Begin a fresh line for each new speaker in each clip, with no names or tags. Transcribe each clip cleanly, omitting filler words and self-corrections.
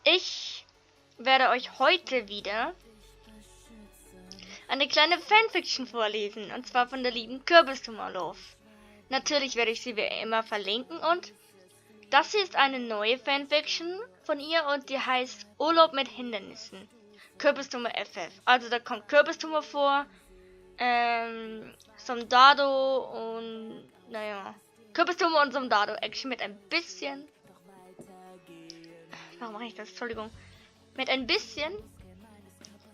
Ich werde euch heute wieder eine kleine Fanfiction vorlesen, und zwar von der lieben Kürbistummerlauf. Natürlich werde ich sie wie immer verlinken, und das hier ist eine neue Fanfiction von ihr und die heißt Urlaub mit Hindernissen. Kürbistummer FF. Also da kommt Kürbistummer vor, Soldado und Kürbistummer und Soldado Action mit ein bisschen. Warum mache ich das? Entschuldigung. Mit ein bisschen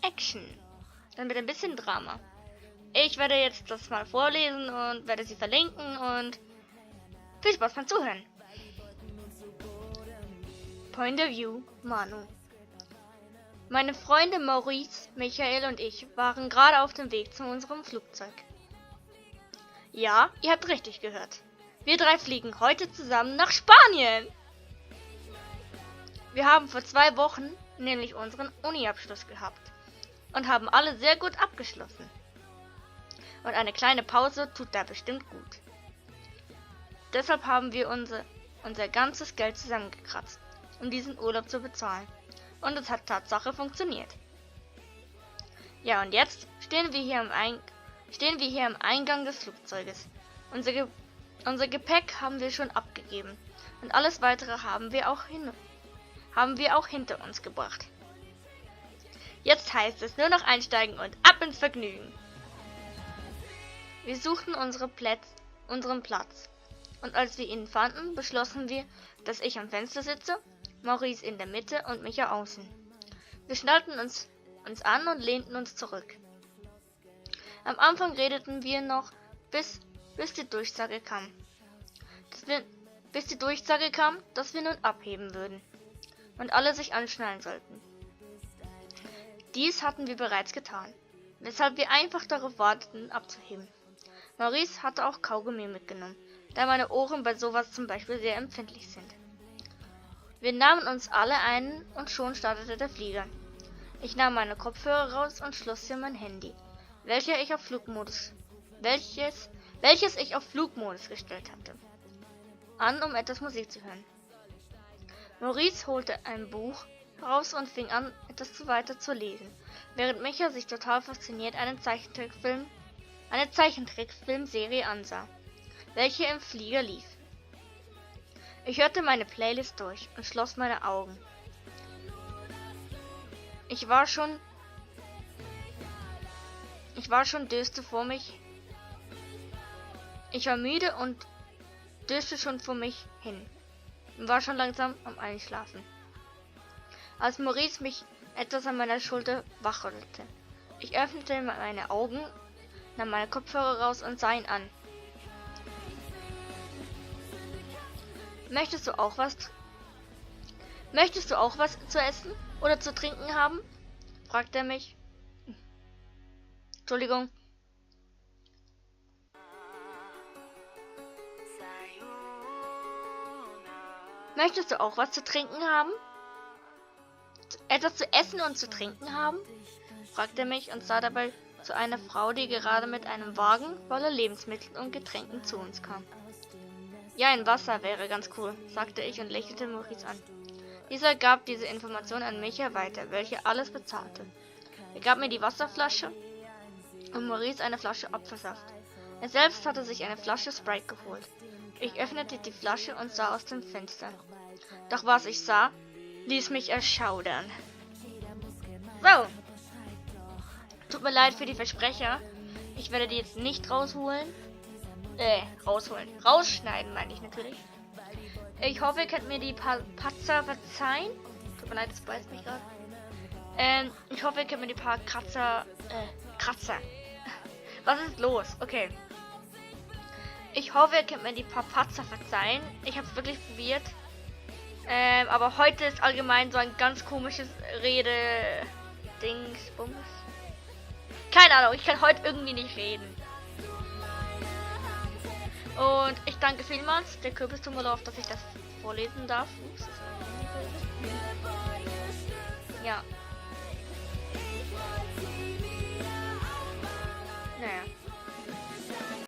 Action. Dann mit ein bisschen Drama. Ich werde jetzt das mal vorlesen und werde sie verlinken und viel Spaß beim Zuhören. Point of View, Manu. Meine Freunde Maurice, Michael und ich waren gerade auf dem Weg zu unserem Flugzeug. Ja, ihr habt richtig gehört. Wir drei fliegen heute zusammen nach Spanien. Wir haben vor 2 Wochen nämlich unseren Uni-Abschluss gehabt und haben alle sehr gut abgeschlossen. Und eine kleine Pause tut da bestimmt gut. Deshalb haben wir unser ganzes Geld zusammengekratzt, um diesen Urlaub zu bezahlen. Und es hat Tatsache funktioniert. Ja, und jetzt stehen wir hier am Eingang des Flugzeuges. Unser Gepäck haben wir schon abgegeben und alles weitere haben wir auch hinter uns gebracht. Jetzt heißt es nur noch einsteigen und ab ins Vergnügen. Wir suchten unseren Platz und als wir ihn fanden, beschlossen wir, dass ich am Fenster sitze, Maurice in der Mitte und Micha außen. Wir schnallten uns an und lehnten uns zurück. Am Anfang redeten wir noch, bis die Durchsage kam, dass wir nun abheben würden und alle sich anschnallen sollten. Dies hatten wir bereits getan, weshalb wir einfach darauf warteten, abzuheben. Maurice hatte auch Kaugummi mitgenommen, da meine Ohren bei sowas zum Beispiel sehr empfindlich sind. Wir nahmen uns alle einen und schon startete der Flieger. Ich nahm meine Kopfhörer raus und schloss hier mein Handy, welches ich auf Flugmodus gestellt hatte, an, um etwas Musik zu hören. Maurice holte ein Buch heraus und fing an, etwas weiter zu lesen, während Micha sich total fasziniert eine Zeichentrickfilmserie ansah, welche im Flieger lief. Ich hörte meine Playlist durch und schloss meine Augen. Ich war schon döste vor mich. Ich war müde und döste schon vor mich hin und war schon langsam am Einschlafen, als Maurice mich etwas an meiner Schulter wachrüttelte. Ich öffnete meine Augen, nahm meine Kopfhörer raus und sah ihn an. Möchtest du auch was zu essen oder zu trinken haben? Fragte er mich. Entschuldigung. Möchtest du auch was zu trinken haben? Etwas zu essen und zu trinken haben? Fragte er mich und sah dabei zu einer Frau, die gerade mit einem Wagen voller Lebensmitteln und Getränken zu uns kam. Ja, ein Wasser wäre ganz cool, sagte ich und lächelte Maurice an. Dieser gab diese Information an Micha weiter, welche alles bezahlte. Er gab mir die Wasserflasche und Maurice eine Flasche Apfelsaft. Er selbst hatte sich eine Flasche Sprite geholt. Ich öffnete die Flasche und sah aus dem Fenster. Doch was ich sah, ließ mich erschaudern. So. Tut mir leid für die Versprecher. Ich werde die jetzt nicht rausschneiden, meine ich natürlich. Ich hoffe, ihr könnt mir die Patzer verzeihen. Tut mir leid, das beißt mich gerade. Ich hoffe, ihr könnt mir die paar Kratzer. Was ist los? Okay. Ich hoffe, ihr könnt mir die paar Patzer verzeihen. Ich habe es wirklich probiert. Aber heute ist allgemein so ein ganz komisches Rede-Dingsbums. Keine Ahnung, ich kann heute irgendwie nicht reden. Und ich danke vielmals der Kürbistummerlauf, dass ich das vorlesen darf. Ups. Ja.